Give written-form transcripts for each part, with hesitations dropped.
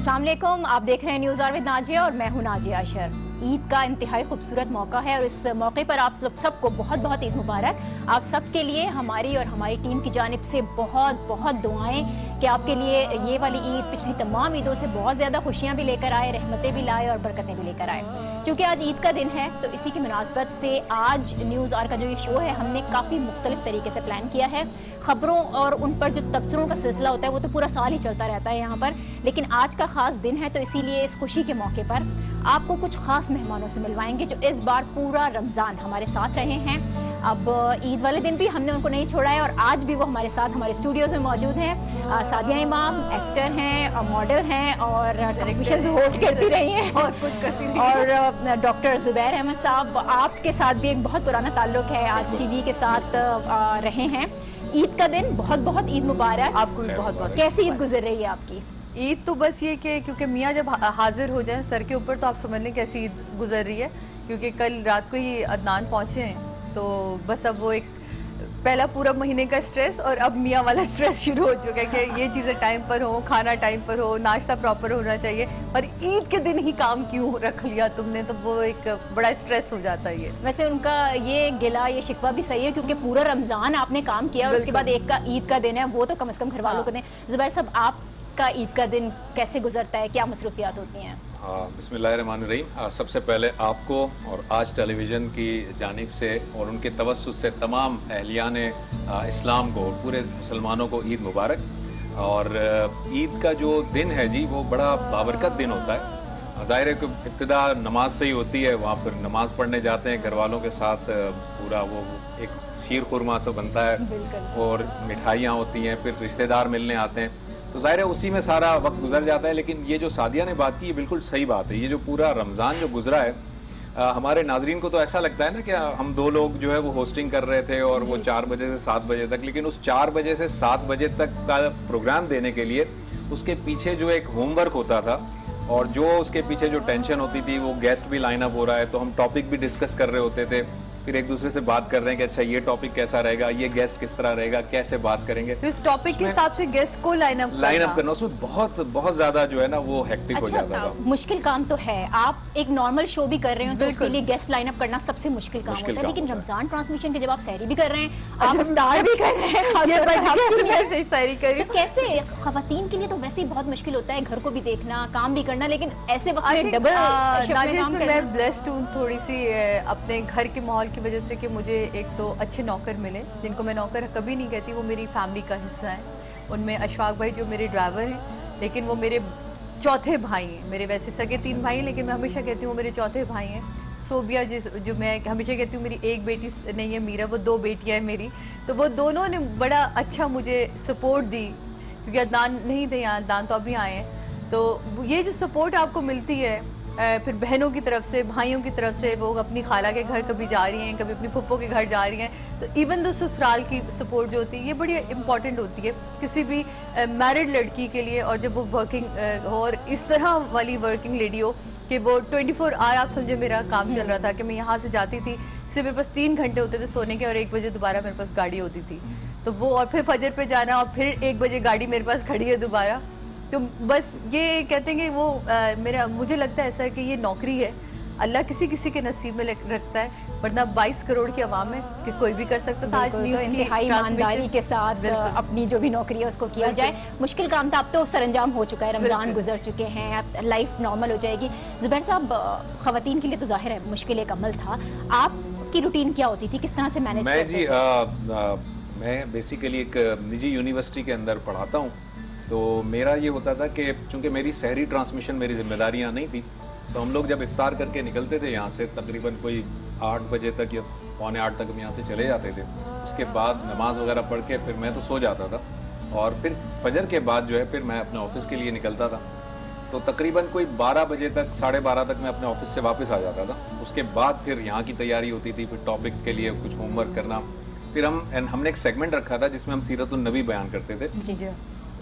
अस्सलाम वालेकुम, आप देख रहे हैं न्यूज़ आवर विद नाजिया और मैं हूं नाजिया अशर। ईद का इंतहाई खूबसूरत मौका है और इस मौके पर आप सबको बहुत बहुत ईद मुबारक। आप सब के लिए हमारी और हमारी टीम की जानिब से बहुत बहुत दुआएं कि आपके लिए ये वाली ईद पिछली तमाम ईदों से बहुत ज़्यादा खुशियाँ भी लेकर आए, रहमतें भी लाए और बरकतें भी लेकर आए। क्योंकि आज ईद का दिन है तो इसी की मुनासबत से आज न्यूज़ आवर का जो ये शो है हमने काफ़ी मुख्तलिफ तरीके से प्लान किया है। खबरों और उन पर जो तबसरों का सिलसिला होता है वो तो पूरा साल ही चलता रहता है यहाँ पर, लेकिन आज का ख़ास दिन है तो इसीलिए इस खुशी के मौके पर आपको कुछ ख़ास मेहमानों से मिलवाएंगे जो इस बार पूरा रमज़ान हमारे साथ रहे हैं। अब ईद वाले दिन भी हमने उनको नहीं छोड़ा है और आज भी वो हमारे साथ हमारे स्टूडियोज़ में मौजूद हैं। सादिया इमाम एक्टर हैं, मॉडल हैं और टेलीविजन होस्ट करती रही हैं और कुछ करती रही और डॉक्टर ज़ुबैर अहमद साहब आपके साथ भी एक बहुत पुराना ताल्लुक़ है, आज टीवी के साथ रहे हैं। ईद का दिन बहुत बहुत ईद मुबारक आपको भी बहुत बहुत। कैसी ईद गुजर रही है आपकी? ईद तो बस ये कि क्योंकि मियाँ जब हाजिर हो जाएं सर के ऊपर तो आप समझ लें कैसी ईद गुजर रही है, क्योंकि कल रात को ही अदनान पहुँचे हैं तो बस अब वो एक पहला पूरा महीने का स्ट्रेस और अब मियाँ वाला स्ट्रेस शुरू हो चुका है कि ये चीज़ें टाइम पर हो, खाना टाइम पर हो, नाश्ता प्रॉपर होना चाहिए और ईद के दिन ही काम क्यों रख लिया तुमने, तो वो एक बड़ा स्ट्रेस हो जाता है। ये वैसे उनका ये गिला ये शिकवा भी सही है क्योंकि पूरा रमज़ान आपने काम किया और उसके बाद एक का ईद का दिन है, वो तो कम से कम घर वालों को दें। ज़ुबैर साहब आपका ईद का दिन कैसे गुजरता है, क्या मसरूफियात होती हैं? बिस्मिल्लाहिर्रहमानिर्रहीम। सबसे पहले आपको और आज टेलीविज़न की जानिब से और उनके तवस्सुत से तमाम अहलियान इस्लाम को और पूरे मुसलमानों को ईद मुबारक। और ईद का जो दिन है जी वो बड़ा बाबरकत दिन होता है। ज़ाहिर है कि इब्तिदा नमाज से ही होती है, वहाँ पर नमाज पढ़ने जाते हैं घर वालों के साथ, पूरा वो एक शीर खुरमा से बनता है और मिठाइयाँ होती हैं, फिर रिश्तेदार मिलने आते हैं, तो ज़ाहिर है उसी में सारा वक्त गुजर जाता है। लेकिन ये जो सादिया ने बात की ये बिल्कुल सही बात है। ये जो पूरा रमज़ान जो गुजरा है हमारे नाजरीन को तो ऐसा लगता है ना कि हम दो लोग जो है वो होस्टिंग कर रहे थे और वो 4 बजे से 7 बजे तक, लेकिन उस 4 बजे से 7 बजे तक का प्रोग्राम देने के लिए उसके पीछे जो एक होमवर्क होता था और जो उसके पीछे जो टेंशन होती थी, वो गेस्ट भी लाइन अप हो रहा है तो हम टॉपिक भी डिस्कस कर रहे होते थे, फिर एक दूसरे से बात कर रहे हैं कि अच्छा ये टॉपिक कैसा रहेगा, ये गेस्ट किस तरह रहेगा, कैसे बात करेंगे, तो इस टॉपिक के हिसाब से गेस्ट को लाइन अप करना, उसमें बहुत बहुत ज्यादा जो है ना वो हेक्टिक हो जाता था। मुश्किल काम तो है, आप एक नॉर्मल शो भी कर रहे हो तो उसके लिए गेस्ट लाइन अप करना सबसे मुश्किल काम होता है, लेकिन रमजान ट्रांसमिशन के जब आप सहरी भी कर रहे हैं, आप इफ्तार भी कर रहे हैं, तो कैसे खवातीन के लिए तो वैसे ही बहुत मुश्किल होता है, घर को भी देखना, काम भी करना, लेकिन ऐसे वक्त में डबल। मैं ब्लेस्ड हूँ थोड़ी सी अपने घर के माहौल की वजह से कि मुझे एक तो अच्छे नौकर मिले, जिनको मैं नौकर कभी नहीं कहती, वो मेरी फैमिली का हिस्सा है। उनमें अशफाक भाई जो मेरे ड्राइवर हैं, लेकिन वो मेरे चौथे भाई हैं। मेरे वैसे सगे 3 भाई हैं, लेकिन मैं हमेशा कहती हूँ वो मेरे चौथे भाई हैं। सोबिया जो मैं हमेशा कहती हूँ मेरी एक बेटी नहीं है मीरा, वो 2 बेटियाँ हैं मेरी, तो वो दोनों ने बड़ा अच्छा मुझे सपोर्ट दी, क्योंकि अदनान नहीं थे यहाँ, अदनान तो अभी आए हैं। तो ये जो सपोर्ट आपको मिलती है फिर बहनों की तरफ से, भाइयों की तरफ से, वो अपनी खाला के घर कभी जा रही हैं, कभी अपनी फुप्पो के घर जा रही हैं, तो इवन दो ससुराल की सपोर्ट जो होती है ये बड़ी इंपॉर्टेंट होती है किसी भी मैरिड लड़की के लिए। और जब वो वर्किंग हो और इस तरह वाली वर्किंग लेडी हो कि वो 24 आवर, आप समझे मेरा काम चल रहा था कि मैं यहाँ से जाती थी, सिर्फ मेरे पास 3 घंटे होते थे सोने के और 1 बजे दोबारा मेरे पास गाड़ी होती थी, तो वो और फिर फजर पे जाना और फिर 1 बजे गाड़ी मेरे पास खड़ी है दोबारा। तो बस ये कहते हैं कि वो मुझे लगता है ऐसा कि ये नौकरी है, अल्लाह किसी किसी के नसीब में रखता है, वरना 22 करोड़ की आवाम है कि कोई भी कर सकता था। आज न्यूज़ की ईमानदारी के साथ अपनी जो भी नौकरी है उसको किया जाए। मुश्किल काम था, अब तो सरंजाम हो चुका है, रमज़ान गुजर चुके हैं, लाइफ नॉर्मल हो जाएगी। ज़ुबैर साहब, ख़वातीन के लिए तो जाहिर है मुश्किल एक अमल था, आपकी रूटीन क्या होती थी, किस तरह से मैनेज करते थे? मैं बेसिकली एक निजी यूनिवर्सिटी के अंदर पढ़ाता हूँ, तो मेरा ये होता था कि चूँकि मेरी शहरी ट्रांसमिशन मेरी जिम्मेदारियाँ नहीं थी, तो हम लोग जब इफ्तार करके निकलते थे यहाँ से तकरीबन कोई 8 बजे तक या 7:45 तक हम यहाँ से चले जाते थे। उसके बाद नमाज वगैरह पढ़ के फिर मैं तो सो जाता था और फिर फजर के बाद जो है फिर मैं अपने ऑफिस के लिए निकलता था, तो तकरीबन कोई 12 बजे तक 12:30 तक मैं अपने ऑफिस से वापस आ जाता था। उसके बाद फिर यहाँ की तैयारी होती थी, फिर टॉपिक के लिए कुछ होमवर्क करना, फिर हमने एक सेगमेंट रखा था जिसमें हम सीरतुन नबी बयान करते थे। जी जी।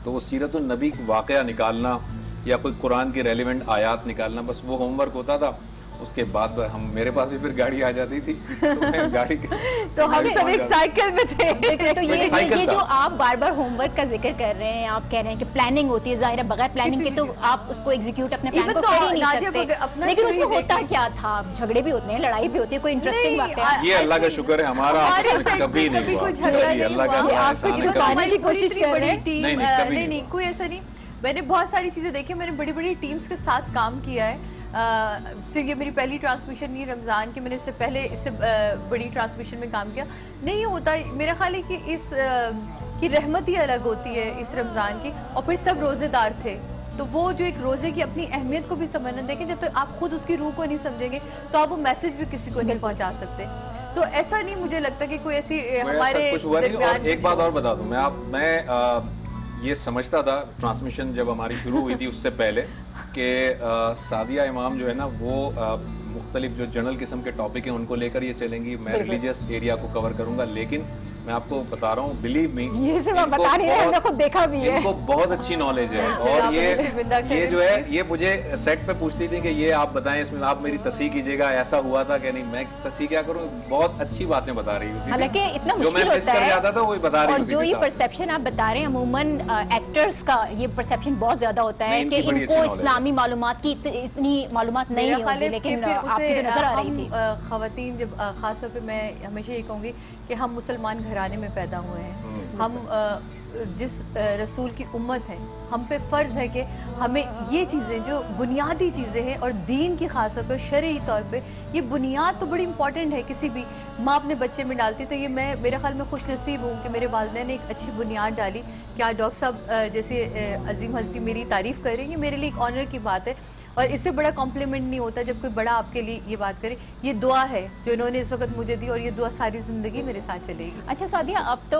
तो वो सीरतुन नबी वाक़या निकालना या कोई कुरान की रेलिवेंट आयात निकालना, बस वो होमवर्क होता था। उसके बाद हम मेरे पास भी फिर गाड़ी आ जाती थी तो मैं गाड़ी तो हम सब एक साइकिल में थे। तो ये जो आप बार बार होमवर्क का जिक्र कर रहे हैं, आप कह रहे हैं कि प्लानिंग होती है, जाहिर है बगैर प्लानिंग के तो आप उसको एग्जीक्यूट अपने प्लान को कर ही नहीं सकते। लेकिन उसमें होता क्या था? झगड़े भी होते हैं, लड़ाई भी होती है, कोई इंटरेस्टिंग बात है? ये अल्लाह का शुक्र है, हमारा कभी नहीं हुआ, अल्लाह का छुपाने की कोशिश कर रहे हैं। नहीं, कोई ऐसा नहीं। मैंने बहुत सारी चीजें देखी, मैंने बड़ी बड़ी टीम्स के साथ काम किया है। सिर्फ ये मेरी पहली ट्रांसमिशन नहीं रमज़ान की, मैंने इससे पहले इससे बड़ी ट्रांसमिशन में काम किया। नहीं होता, मेरा ख्याल है कि इस की रहमत ही अलग होती है इस रमज़ान की। और फिर सब रोज़ेदार थे, तो वो जो एक रोज़े की अपनी अहमियत को भी समझना, देखें जब तक आप खुद उसकी रूह को नहीं समझेंगे तो आप वो मैसेज भी किसी को नहीं पहुँचा सकते। तो ऐसा नहीं मुझे लगता कि कोई ऐसी हमारे एक बात और बता दूं, मैं ये समझता था ट्रांसमिशन जब हमारी शुरू हुई थी उससे पहले कि सादिया इमाम जो है ना वो मुख्तलिफ जो जनरल किस्म के टॉपिक हैं उनको लेकर ये चलेंगी, मैं रिलीजियस एरिया को कवर करूंगा। लेकिन मैं आपको बता रहा हूँ, बिलीव मी, ये से मैं बता नहीं रहा, खुद देखा भी है, इनको बहुत अच्छी नॉलेज है। और ये जो है ये मुझे सेट पे पूछती थी कि ये आप बताएं, इसमें आप मेरी तस्हीह कीजिएगा, ऐसा हुआ था कि नहीं। मैं तस्हीह क्या करूँ, बहुत अच्छी बातें बता रही होती थी, हालांकि इतना जो मैं मिस कर जाता था वही बता रही होती थी। और जो ये परसेप्शन आप बता रहे हैं, अमूमन एक्टर्स का ये परसेप्शन बहुत ज्यादा होता है कि इनको इस्लामी मालूमात की इतनी मालूमात नहीं होती, लेकिन आपकी नजर आ रही थी। खवातीन जब खासतौर पे मैं हमेशा ये कहूँगी कि हम मुसलमान घराने में पैदा हुए हैं, हम जिस रसूल की उम्मत है, हम पे फ़र्ज़ है कि हमें ये चीज़ें जो बुनियादी चीज़ें हैं और दीन की खास तौर पर शरई तौर पे ये बुनियाद तो बड़ी इंपॉर्टेंट है। किसी भी माँ अपने बच्चे में डालती, तो ये मैं मेरे ख्याल में खुश नसीब हूँ कि मेरे वालिदैन ने एक अच्छी बुनियाद डाली। क्या डॉक्टर साहब जैसे अजीम हस्ती मेरी तारीफ़ करेंगे, मेरे लिए एक ऑनर की बात है। और इससे बड़ा कॉम्प्लीमेंट नहीं होता जब कोई बड़ा आपके लिए ये बात करे। ये दुआ है जो इन्होंने इस वक्त मुझे दी और ये दुआ सारी ज़िंदगी मेरे साथ चलेगी। अच्छा सादिया, अब तो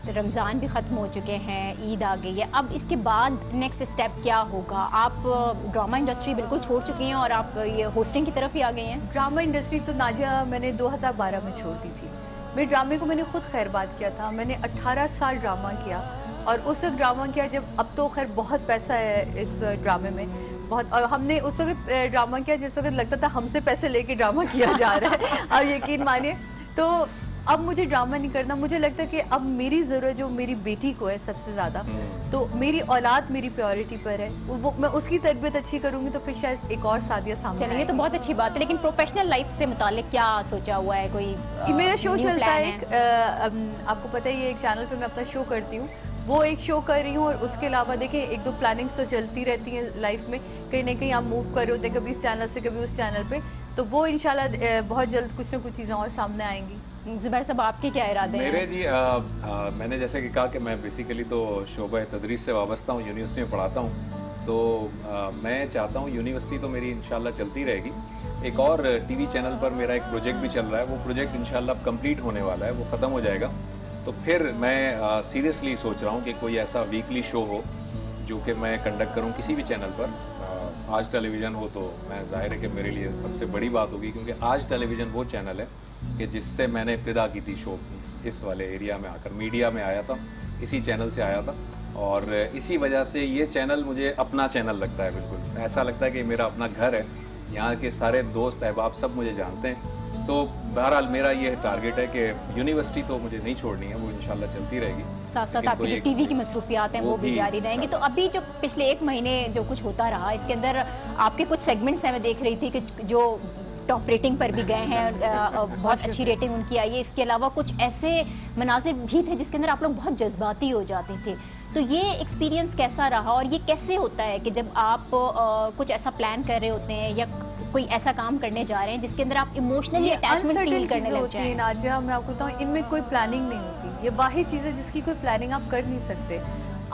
रमज़ान भी ख़त्म हो चुके हैं, ईद आ गई है, अब इसके बाद नेक्स्ट स्टेप क्या होगा? आप ड्रामा इंडस्ट्री बिल्कुल छोड़ चुकी हैं और आप ये होस्टिंग की तरफ ही आ गई हैं। ड्रामा इंडस्ट्री तो नाजिया मैंने 2012 में छोड़ दी थी। मेरे ड्रामे को मैंने खुद खैर बात किया था, मैंने 18 साल ड्रामा किया और उस वक्त ड्रामा किया जब, अब तो खैर बहुत पैसा है इस ड्रामे में बहुत। और हमने उस वक्त ड्रामा किया जिस वक्त लगता था हमसे पैसे लेके ड्रामा किया जा रहा है। अब यकीन मानिए, तो अब मुझे ड्रामा नहीं करना। मुझे लगता है कि अब मेरी ज़रूरत जो मेरी बेटी को है सबसे ज़्यादा, तो मेरी औलाद मेरी प्रायोरिटी पर है, वो मैं उसकी तरबियत अच्छी करूँगी तो फिर शायद एक और सादिया सामने। चलिए, ये तो बहुत अच्छी बात है, लेकिन प्रोफेशनल लाइफ से मुतालिक क्या सोचा हुआ है? कोई मेरा शो चलता है आपको पता है, ये एक चैनल पर मैं अपना शो करती हूँ, वो एक शो कर रही हूँ। और उसके अलावा देखिए एक दो प्लानिंग्स तो चलती रहती हैं लाइफ में, कहीं ना कहीं आप मूव कर रहे होते हैं, कभी इस चैनल से कभी उस चैनल पे, तो वो इंशाल्लाह बहुत जल्द कुछ ना कुछ चीज़ें और सामने आएंगी। ज़ुबैर साहब, आपके क्या इरादे हैं? मेरे जी मैंने जैसे कि कहा कि मैं बेसिकली तो शोबा तदरीस से वाबस्ता हूँ, यूनिवर्सिटी में पढ़ाता हूँ, तो मैं चाहता हूँ यूनिवर्सिटी तो मेरी इंशाल्लाह चलती रहेगी। एक और टीवी चैनल पर मेरा एक प्रोजेक्ट भी चल रहा है, वो प्रोजेक्ट इंशाल्लाह कंप्लीट होने वाला है, वो ख़त्म हो जाएगा। तो फिर मैं सीरियसली सोच रहा हूँ कि कोई ऐसा वीकली शो हो जो कि मैं कंडक्ट करूँ किसी भी चैनल पर। आज टेलीविज़न हो तो मैं ज़ाहिर है कि मेरे लिए सबसे बड़ी बात होगी, क्योंकि आज टेलीविज़न वो चैनल है कि जिससे मैंने इब्तिदा की थी शो इस वाले एरिया में आकर, मीडिया में आया था, इसी चैनल से आया था। और इसी वजह से ये चैनल मुझे अपना चैनल लगता है, बिल्कुल ऐसा लगता है कि मेरा अपना घर है, यहाँ के सारे दोस्त अहबाब सब मुझे जानते हैं। तो बहरहाल मेरा ये टारगेट है कि यूनिवर्सिटी तो मुझे नहीं छोड़नी है, वो इंशाल्लाह चलती रहेगी। साथ साथ आपकी जो टीवी की मसरूफियात हैं वो भी जारी रहेंगी। तो अभी जो पिछले 1 महीने जो कुछ होता रहा, इसके अंदर आपके कुछ सेगमेंट्स हैं, मैं देख रही थी कि जो टॉप रेटिंग पर भी गए हैं, बहुत अच्छी रेटिंग उनकी आई है। इसके अलावा कुछ ऐसे मनाजिर भी थे जिसके अंदर आप लोग बहुत जज्बाती हो जाते थे, तो ये एक्सपीरियंस कैसा रहा? और ये कैसे होता है कि जब आप कुछ ऐसा प्लान कर रहे होते हैं या कोई ऐसा काम करने जा रहे हैं जिसके अंदर आप इमोशनली अटैचमेंट फील करने लग जाएं? नाजिया, मैं आपको बताऊं, इनमें कोई प्लानिंग नहीं होती। ये वाहिद चीज़ है जिसकी कोई प्लानिंग आप कर नहीं सकते।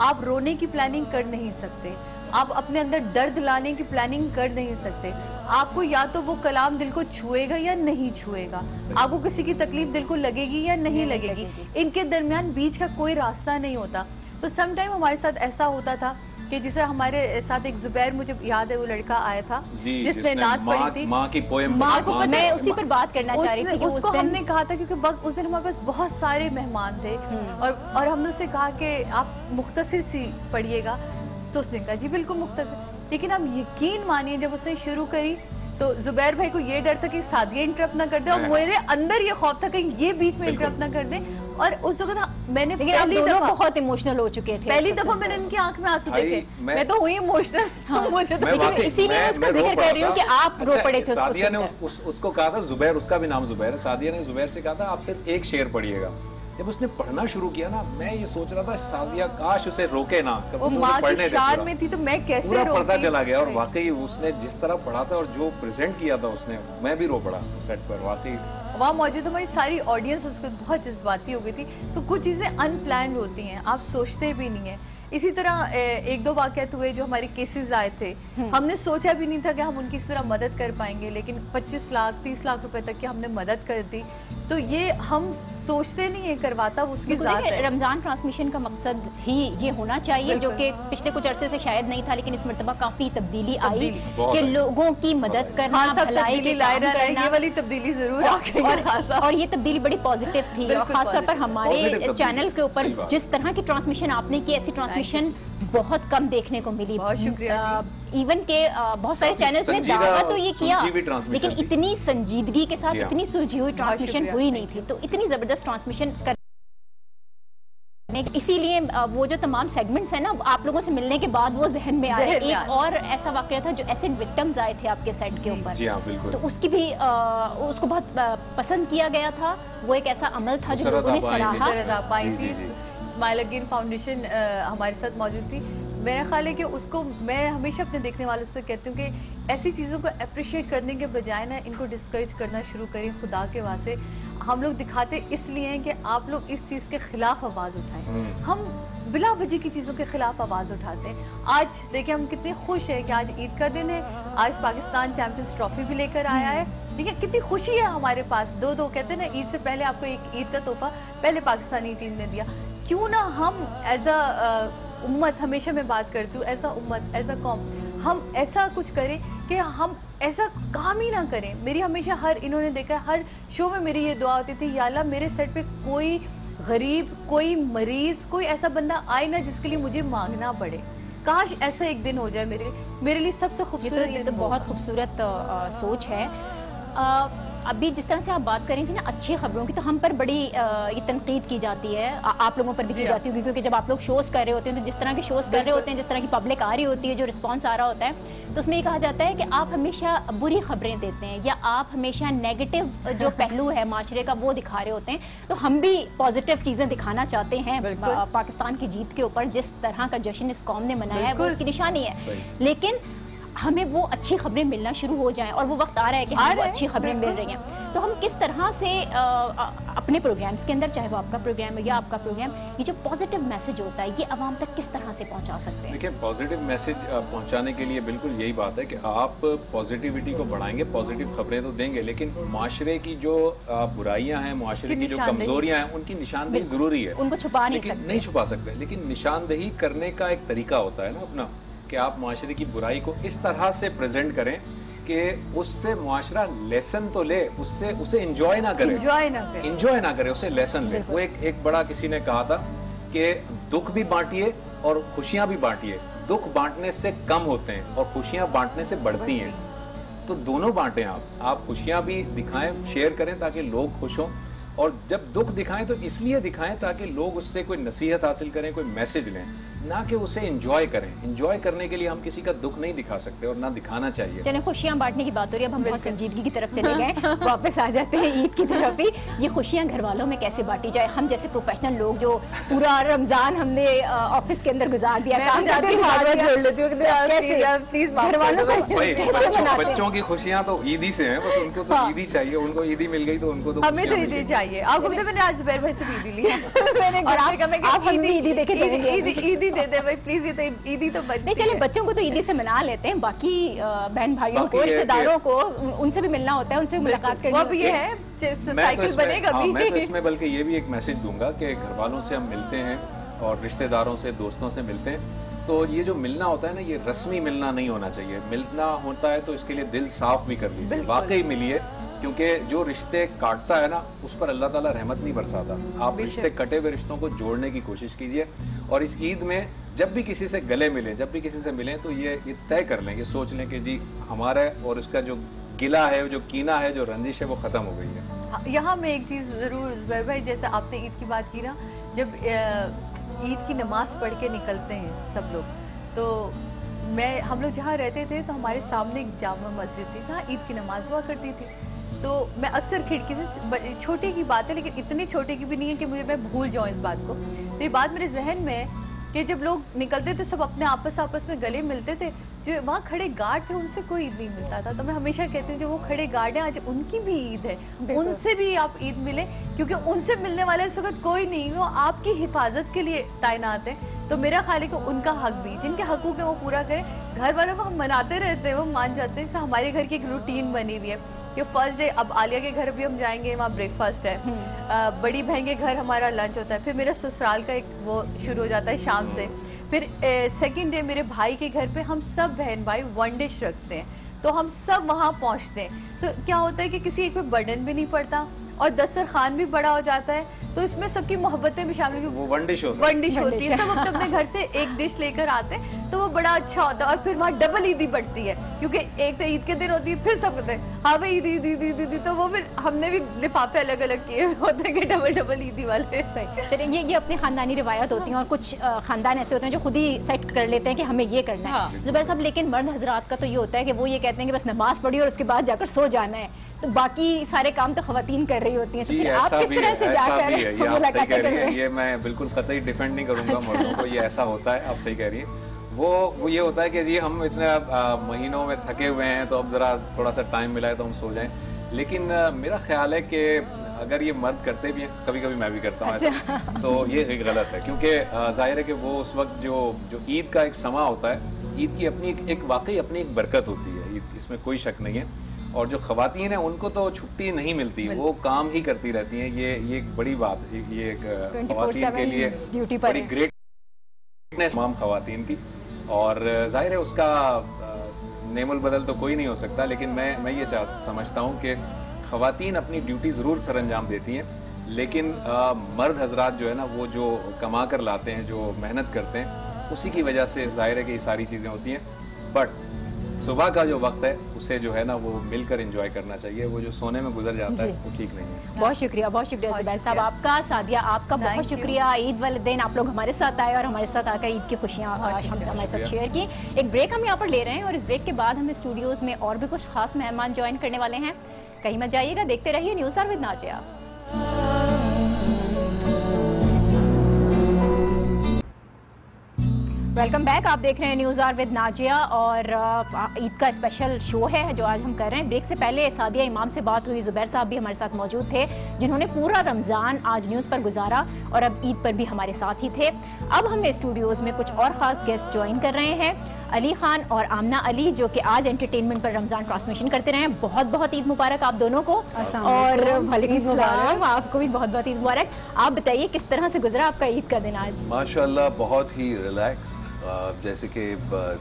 आप रोने की प्लानिंग कर नहीं सकते, आप अपने अंदर दर्द लाने की प्लानिंग कर नहीं सकते। आपको या तो वो कलाम दिल को छुएगा या नहीं छुएगा, आपको किसी की तकलीफ दिल को लगेगी या नहीं लगेगी, इनके दरमियान बीच का कोई रास्ता नहीं होता। तो सम टाइम हमारे साथ ऐसा होता था कि जिसे हमारे साथ एक जुबैर, मुझे याद है वो लड़का आया था जिसने नात पढ़ी थी, माँ की पोएम, माँ को मैं उसी पर बात करना चाह रही थी कि उसको हमने कहा था, क्योंकि वक्त उस दिन हमारे पास बहुत सारे मेहमान थे और हमने उससे कहा कि आप मुख्तसर सी पढ़िएगा, तो उसने कहा जी बिल्कुल मुख्तसर। लेकिन आप यकीन मानिए जब उसने शुरू करी तो जुबैर भाई को ये डर था कि सादिया इंटरप्ट ना कर दे, और मेरे अंदर ये खौफ था कि ये बीच में इंटरप्ट ना कर दे। और उस वक्त मैंने पहली दफा बहुत इमोशनल हो चुके थे, पहली दफा मैंने इनकी आंख में आंसू देखे, मैं तो हुई इमोशनल। मुझे तो इसीलिए उसका जिक्र कर रही हूँ कि आप रो पड़े थे। सादिया ने उसको कहा था, जुबैर, उसका भी नाम जुबैर है, सादिया ने जुबैर से कहा था आप सिर्फ एक शेर पढ़िएगा। जब उसने पढ़ना शुरू किया ना, मैं ये सोच रहा था सादिया काश उसे रोके ना, वो माँ की शान में थी तो मैं कैसे पूरा पढ़ता चला गया। और वाकई उसने जिस तरह पढ़ा था और जो प्रेजेंट किया था उसने, मैं भी रो पड़ा सेट पर। वाकई वहाँ मौजूद हमारी सारी ऑडियंस उसको बहुत जज्बाती हो गई थी। तो कुछ चीज़ें अनप्लान्ड होती हैं, आप सोचते भी नहीं है। इसी तरह एक दो वाक़यात हुए जो हमारे केसेस आए थे, हमने सोचा भी नहीं था कि हम उनकी इस तरह मदद कर पाएंगे, लेकिन 25 लाख 30 लाख रुपए तक की हमने मदद कर दी। तो ये हम सोचते नहीं है, करवाता उसकी ज़ात है। रमज़ान ट्रांसमिशन का मकसद ही ये होना चाहिए, जो कि पिछले कुछ अरसे से शायद नहीं था, लेकिन इस मरतबा काफ़ी तब्दीली आई कि लोगों की मदद करना, भलाई के काम करना। ये वाली तब्दीली जरूर आ गई और ये तब्दीली बड़ी पॉजिटिव थी, और खासतौर पर हमारे चैनल के ऊपर जिस तरह की ट्रांसमिशन आपने की, ऐसी ट्रांसमिशन बहुत कम देखने को मिली। बहुत शुक्रिया। इवन के बहुत सारे चैनल्स ने दावा तो ये किया, लेकिन इतनी संजीदगी के साथ इतनी सुलझी हुई ट्रांसमिशन हुई नहीं थी। तो इतनी जबरदस्त ट्रांसमिशन कर, इसीलिए वो जो तमाम सेगमेंट्स हैं ना, आप लोगों से मिलने के बाद वो जहन में आए। एक और ऐसा वाकया था जो एसिड विक्टिम्स आए थे आपके सेट के ऊपर, तो उसकी भी उसको बहुत पसंद किया गया था। वो एक ऐसा अमल था जो लोगों ने सराहा। स्माइल अगेन फाउंडेशन हमारे साथ मौजूद थी। मेरा ख्याल है कि उसको मैं हमेशा अपने देखने वालों से कहती हूँ कि ऐसी चीज़ों को अप्रिशिएट करने के बजाय ना इनको डिस्करेज करना शुरू करें। खुदा के वास्ते हम लोग दिखाते इसलिए हैं कि आप लोग इस चीज़ के खिलाफ आवाज़ उठाएं। हम बिला वजह की चीज़ों के खिलाफ आवाज़ उठाते हैं। आज देखिए हम कितने खुश हैं कि आज ईद का दिन है, आज पाकिस्तान चैंपियंस ट्रॉफी भी लेकर आया है। देखिए कितनी खुशी है हमारे पास। दो कहते हैं ना, ईद से पहले आपको एक ईद का तोहफा पहले पाकिस्तानी टीम ने दिया। क्यों ना हम एज अ उम्मत, हमेशा मैं बात करती हूँ, एज अ उम्मत, एज अ कौम, हम ऐसा कुछ करें कि हम ऐसा काम ही ना करें। मेरी हमेशा इन्होंने देखा है, हर शो में मेरी ये दुआ होती थी, या अल्लाह मेरे सेट पे कोई गरीब, कोई मरीज, कोई ऐसा बंदा आए ना जिसके लिए मुझे मांगना पड़े। काश ऐसा एक दिन हो जाए मेरे लिए सबसे खूबसूरत। ये तो बहुत खूबसूरत सोच है। अभी जिस तरह से आप बात कर रही थी ना अच्छी खबरों की, तो हम पर बड़ी ये तनकीद की जाती है, आप लोगों पर भी की जाती होगी, क्योंकि जब आप लोग शोज़ कर रहे होते हैं, तो जिस तरह के शोज़ कर रहे होते हैं, जिस तरह की पब्लिक आ रही होती है, जो रिस्पांस आ रहा होता है, तो उसमें ये कहा जाता है कि आप हमेशा बुरी खबरें देते हैं, या आप हमेशा नेगेटिव जो पहलू है माशरे का वो दिखा रहे होते हैं। तो हम भी पॉजिटिव चीज़ें दिखाना चाहते हैं। पाकिस्तान की जीत के ऊपर जिस तरह का जश्न इस कौम ने मनाया है वो उसकी निशानी है, लेकिन हमें वो अच्छी खबरें मिलना शुरू हो जाएं, और वो वक्त आ रहा है कि हमें वो अच्छी खबरें मिल रही हैं। तो हम किस तरह से अपने प्रोग्राम्स के अंदर, चाहे वो आपका प्रोग्राम हो या आपका प्रोग्राम, ये जो पॉजिटिव मैसेज होता है ये आवाम तक किस तरह से पहुंचा सकते हैं? देखिए, पॉजिटिव मैसेज पहुंचाने के लिए बिल्कुल यही बात है कि आप पॉजिटिविटी को बढ़ाएंगे, पॉजिटिव खबरें तो देंगे, लेकिन माशरे की जो बुराइयां हैं, माशरे की जो कमजोरियां हैं, उनकी निशानदेही जरूरी है। उनको छुपा नहीं छुपा सकते, लेकिन निशानदेही करने का एक तरीका होता है ना अपना, कि आप माशरे की बुराई को इस तरह से प्रेजेंट करें कि उससे मुआशरा लेसन तो ले, उससे उसे एंजॉय ना करे, उसे लेसन ले। वो एक बड़ा किसी ने कहा था कि दुख भी बांटिए और खुशियां भी बांटिए। दुख बांटने से कम होते हैं और खुशियां बांटने से बढ़ती हैं। तो दोनों बांटें आप खुशियां भी दिखाएं, शेयर करें ताकि लोग खुश हों, और जब दुख दिखाएं तो इसलिए दिखाएं ताकि लोग उससे कोई नसीहत हासिल करें, कोई मैसेज लें, ना कि उसे एंजॉय करें। एंजॉय करने के लिए हम किसी का दुख नहीं दिखा सकते और ना दिखाना चाहिए। चलें, खुशियां बांटने की बात हो रही है, अब हम बहुत संजीदगी की तरफ चले गए, वापस आ जाते हैं ईद की तरफ ही। ये खुशियां घर वालों में कैसे बांटी जाए? हम जैसे प्रोफेशनल लोग जो पूरा रमजान हमने ऑफिस के अंदर गुजार दिया, बच्चों की खुशियां तो ईदी से हैं, बस उनको तो ईदी चाहिए, उनको ईदी मिल गई तो उनको तो हमें तो ईदी चाहिए। आपको पता है मैंने आज जुबैर भाई से ईदी ली है। मैंने ईदी देके ईदी दे दे भाई प्लीज, ये तो ईदी तो नहीं, चले बच्चों को तो ईदी से मना लेते हैं, बाकी बहन भाइयों को, रिश्तेदारों को, उनसे भी मिलना होता है, उनसे मुलाकात करनी होती है। साइकिल बनेगा भी। मैं तो इसमें बल्कि ये भी एक मैसेज दूंगा कि घर वालों से हम मिलते हैं और रिश्तेदारों से, दोस्तों से मिलते हैं, तो ये जो मिलना होता है ना, ये रस्मी मिलना नहीं होना चाहिए। मिलना होता है तो इसके लिए दिल साफ भी कर लीजिए, वाकई मिलिए, क्योंकि जो रिश्ते काटता है ना उस पर अल्लाह ताला रहमत नहीं बरसाता। आप रिश्ते कटे हुए रिश्तों को जोड़ने की कोशिश कीजिए, और इस ईद में जब भी किसी से गले मिलें, जब भी किसी से मिलें, तो ये तय कर लें, ये सोच लें कि जी हमारा और इसका जो गिला है, जो कीना है, जो रंजिश है, वो ख़त्म हो गई है। यहाँ मैं एक चीज़ ज़रूर ज़ुबैर भाई, जैसे आपने ईद की बात की ना, जब ईद की नमाज़ पढ़ के निकलते हैं सब लोग, तो हम लोग जहाँ रहते थे तो हमारे सामने एक जामा मस्जिद थी, जहाँ ईद की नमाज़ हुआ करती थी। तो मैं अक्सर खिड़की से, छोटे की बात है लेकिन इतनी छोटे की भी नहीं है कि मैं भूल जाऊँ इस बात को, तो ये बात मेरे जहन में है कि जब लोग निकलते थे सब अपने आपस में गले मिलते थे, जो वहाँ खड़े गार्ड थे उनसे कोई ईद नहीं मिलता था। तो मैं हमेशा कहती हूँ जो वो खड़े गार्ड हैं आज उनकी भी ईद है, उनसे भी आप ईद मिले, क्योंकि उनसे मिलने वाला इस वक्त कोई नहीं, वो आपकी हिफाजत के लिए तैनात है। तो मेरा ख्याल है कि उनका हक भी, जिनके हकूक़ है वो पूरा करें। घर वालों को हम मनाते रहते हैं, वो मान जाते हैं। हमारे घर की एक रूटीन बनी हुई है कि फर्स्ट डे, अब आलिया के घर भी हम जाएंगे, वहाँ ब्रेकफास्ट है, बड़ी बहन के घर हमारा लंच होता है, फिर मेरा ससुराल का एक वो शुरू हो जाता है शाम से, फिर सेकंड डे मेरे भाई के घर पे हम सब बहन भाई वन डिश रखते हैं, तो हम सब वहाँ पहुँचते हैं। तो क्या होता है कि किसी एक पे बर्डन भी नहीं पड़ता और दस्तरखान भी बड़ा हो जाता है, तो इसमें सबकी मोहब्बतें भी शामिल, वो वन डिश होती है। सब अपने घर से एक डिश लेकर आते हैं, तो वो बड़ा अच्छा होता है। और फिर वहाँ डबल ईदी बढ़ती है, क्योंकि एक तो ईद के दिन होती है, फिर सब कहते हैं हाँ भाई ईद ईद ईद ईद, तो वो फिर हमने भी लिफाफे अलग अलग किए होते हैं कि डबल ईदी वाले। सही। चलिए, ये अपनी खानदानी रिवायत होती हैं, और कुछ खानदान ऐसे होते हैं जो खुद ही सेट कर लेते हैं कि हमें ये करना है। हाँ। जुबैर साहब, लेकिन मर्द हजरात का तो ये होता है कि वो ये कहते हैं कि बस नमाज पढ़ी और उसके बाद जाकर सो जाना है, तो बाकी सारे काम तो खवातीन कर रही होती हैं। तो फिर आप किस तरह से जाकर मुलाकात कर रहे हैं? ये मैं बिल्कुल कतई डिफेंड नहीं करूंगा मर्दों को, ये ऐसा होता है, आप सही कह रही हैं। वो ये होता है कि जी हम इतने महीनों में थके हुए हैं, तो अब ज़रा थोड़ा सा टाइम मिला है तो हम सो जाएं। लेकिन मेरा ख्याल है कि अगर ये मर्द करते भी हैं, कभी कभी मैं भी करता हूँ ऐसा, तो ये एक गलत है, क्योंकि जाहिर है कि वो उस वक्त जो ईद का एक समा होता है, ईद की अपनी एक वाकई अपनी एक बरकत होती है, इसमें कोई शक नहीं है। और जो खवातीन हैं उनको तो छुट्टी नहीं मिलती, वो काम ही करती रहती हैं। ये एक बड़ी बात, ये एक खवातीन के लिए बड़ी ग्रेटनेस तमाम खवातीन की, और जाहिर है उसका नेमुल बदल तो कोई नहीं हो सकता। लेकिन मैं ये समझता हूँ कि खवातीन अपनी ड्यूटी ज़रूर सरअंजाम देती हैं, लेकिन मर्द हजरात जो है ना, वो जो कमा कर लाते हैं, जो मेहनत करते हैं, उसी की वजह से जाहिर है कि ये सारी चीज़ें होती हैं। बट सुबह का जो वक्त है उसे जो है ना वो मिलकर एंजॉय करना चाहिए, वो जो सोने में गुजर जाता है वो ठीक नहीं है। बहुत शुक्रिया जुबैर साहब आपका। सादिया आपका बहुत शुक्रिया, ईद वाले दिन आप लोग हमारे साथ आए और हमारे साथ आकर ईद की खुशियाँ हमसे हमारे साथ शेयर की। एक ब्रेक हम यहाँ पर ले रहे हैं, और इस ब्रेक के बाद हमें स्टूडियोज़ में और भी कुछ खास मेहमान ज्वाइन करने वाले हैं। कहीं मत जाइएगा, देखते रहिए news hour with Nazia. Welcome back, आप देख रहे हैं न्यूज़ आवर विद नाजिया, और ईद का स्पेशल शो है जो आज हम कर रहे हैं। ब्रेक से पहले सादिया इमाम से बात हुई, जुबैर साहब भी हमारे साथ मौजूद थे, जिन्होंने पूरा रमज़ान आज न्यूज़ पर गुजारा और अब ईद पर भी हमारे साथ ही थे। अब हमें स्टूडियोज़ में कुछ और ख़ास गेस्ट ज्वाइन कर रहे हैं, अली खान और आमना अली, जो कि आज एंटरटेनमेंट पर रमज़ान ट्रांसमिशन करते रहे हैं। बहुत बहुत ईद मुबारक आप दोनों को, और वालेकुम सलाम, आपको भी बहुत बहुत ईद मुबारक। आप बताइए किस तरह से गुजरा आपका ईद का दिन आज? माशाल्लाह बहुत ही रिलैक्स्ड, जैसे कि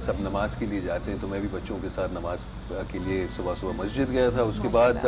सब नमाज के लिए जाते हैं, तो मैं भी बच्चों के साथ नमाज के लिए सुबह मस्जिद गया था। उसके बाद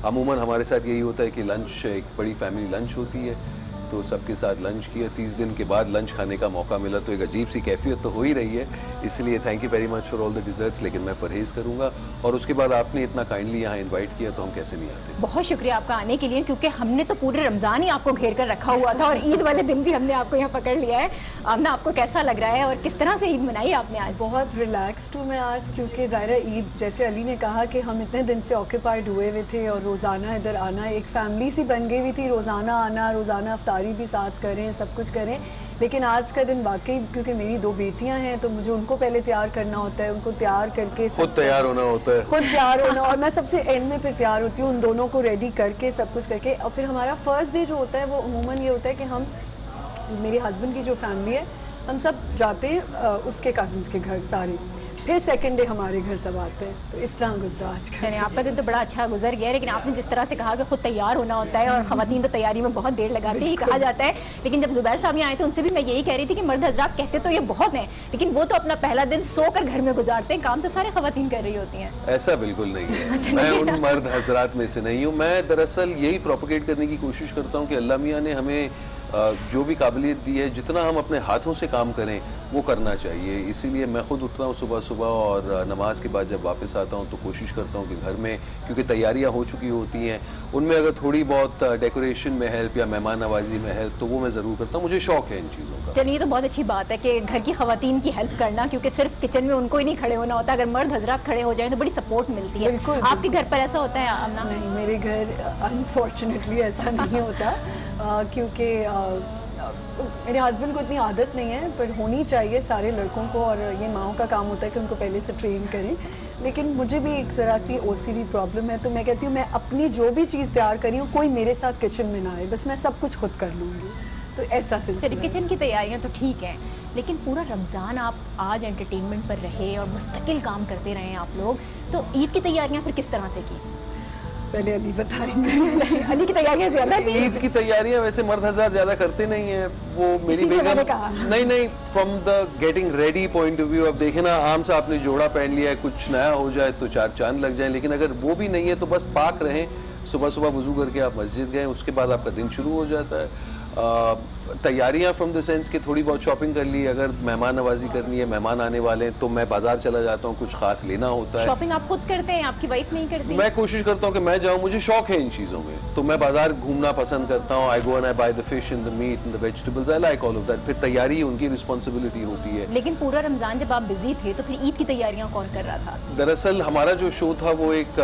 अमूमन हमारे साथ यही होता है कि लंच, एक बड़ी फैमिली लंच होती है, तो सबके साथ लंच किया। 30 दिन के बाद लंच खाने का मौका मिला, तो एक अजीब सी कैफियत तो हो ही रही है, इसलिए thank you very much for all the desserts, लेकिन मैं परहेज़ करूँगा। और उसके बाद आपने इतना काइंडली यहाँ इनवाइट किया, तो हम कैसे नहीं आते। बहुत शुक्रिया आपका आने के लिए, क्योंकि हमने तो पूरे रमज़ान ही आपको घेर कर रखा हुआ था, और ईद वाले दिन भी हमने आपको यहाँ पकड़ लिया है। आमना, आपको कैसा लग रहा है और किस तरह से ईद मनाई आपने आज? बहुत रिलैक्स्ड हूँ मैं आज, क्योंकि ज़ाहिर ईद, जैसे अली ने कहा कि हम इतने दिन से ऑक्यूपाइड हुए हुए थे, और रोज़ाना इधर आना एक फैमिली सी बन गई हुई थी, रोज़ाना आना, रोज़ाना अफ्तारी भी साथ करें, सब कुछ करें। लेकिन आज का दिन वाकई, क्योंकि मेरी 2 बेटियां हैं, तो मुझे उनको पहले तैयार करना होता है, उनको तैयार करके खुद तैयार होना होता है, खुद तैयार होना, और मैं सबसे एंड में फिर तैयार होती हूँ, उन दोनों को रेडी करके सब कुछ करके। और फिर हमारा फर्स्ट डे जो होता है वो अमूमन ये होता है कि हम, मेरे हस्बैंड की जो फैमिली है, हम सब जाते हैं उसके कज़न्स के घर सारे, फिर सेकंड डे हमारे घर सब आते हैं। तो इस तरह गुजरा आज का। आपका दिन तो बड़ा अच्छा गुजर गया है, लेकिन आपने जिस तरह से कहा कि खुद तैयार होना होता है, और खवातीन तो तैयारी में बहुत देर लगाती ही कहा जाता है। लेकिन जब जुबैर साहब यहाँ आए थे, उनसे भी मैं यही कह रही थी कि मर्द हजरात कहते तो ये बहुत हैं, लेकिन वो तो अपना पहला दिन सोकर घर में गुजारते हैं, काम तो सारे खवातीन कर रही होती हैं। ऐसा बिल्कुल नहीं है। मैं उन मर्द हजरात में से नहीं हूँ। मैं दरअसल यही प्रोपोगेट करने की कोशिश करता हूँ कि अल्लाह मियाँ ने हमें जो भी काबिलियत दी है, जितना हम अपने हाथों से काम करें वो करना चाहिए। इसीलिए मैं खुद उठता हूँ सुबह सुबह और नमाज के बाद जब वापस आता हूँ तो कोशिश करता हूँ कि घर में, क्योंकि तैयारियाँ हो चुकी होती हैं, उनमें अगर थोड़ी बहुत डेकोरेशन में हेल्प या मेहमान नवाजी में हेल्प तो वो मैं ज़रूर करता हूँ। मुझे शौक है इन चीज़ों का। चलिए, ये तो बहुत अच्छी बात है कि घर की खवातीन की हेल्प करना, क्योंकि सिर्फ किचन में उनको ही नहीं खड़े होना होता, अगर मर्द हजरात खड़े हो जाए तो बड़ी सपोर्ट मिलती है। बिल्कुल, आपके घर पर ऐसा होता है अमना? नहीं, मेरे घर अनफॉर्चुनेटली ऐसा नहीं होता, क्योंकि मेरे हस्बैंड को इतनी आदत नहीं है, पर होनी चाहिए सारे लड़कों को, और ये माओं का काम होता है कि उनको पहले से ट्रेन करें। लेकिन मुझे भी एक ज़रा सी OCD प्रॉब्लम है, तो मैं कहती हूँ मैं अपनी जो भी चीज़ तैयार करी हूँ कोई मेरे साथ किचन में ना आए, बस मैं सब कुछ खुद कर लूँगी, तो ऐसा सिलसिला। चलिए, किचन की तैयारियां तो ठीक हैं, लेकिन पूरा रमज़ान आप आज एंटरटेनमेंट पर रहे और मुस्तकिल काम करते रहे आप लोग, तो ईद की तैयारियां फिर किस तरह से की? पहले अली बताएंगे। अली की तैयारियां ज़्यादा थी? ईद की तैयारियां वैसे मर्द हज़रात ज़्यादा करते नहीं है, वो मेरी बेगम नहीं from the getting ready point of view. अब देखे ना, आम सा आपने जोड़ा पहन लिया है, कुछ नया हो जाए तो 4 चांद लग जाए, लेकिन अगर वो भी नहीं है तो बस पाक रहें, सुबह सुबह वजू करके आप मस्जिद गए, उसके बाद आपका दिन शुरू हो जाता है। तैयारियां फ्रॉम द सेंस कि थोड़ी बहुत शॉपिंग कर ली, अगर मेहमान नवाजी करनी है, मेहमान आने वाले हैं तो मैं बाजार चला जाता हूँ, कुछ खास लेना होता है। शॉपिंग आप खुद करते हैं, आपकी वाइफ नहीं करती? मैं कोशिश करता हूँ कि मैं जाऊँ, मुझे शौक है इन चीज़ों में, तो मैं बाजार घूमना पसंद करता हूँ। I go and I buy the fish and the meat and the vegetables, I like all of that. फिर तैयारी उनकी रिस्पॉन्सिबिलिटी होती है। लेकिन पूरा रमजान जब आप बिजी थे तो फिर ईद की तैयारियां कौन कर रहा था? दरअसल हमारा जो शो था वो एक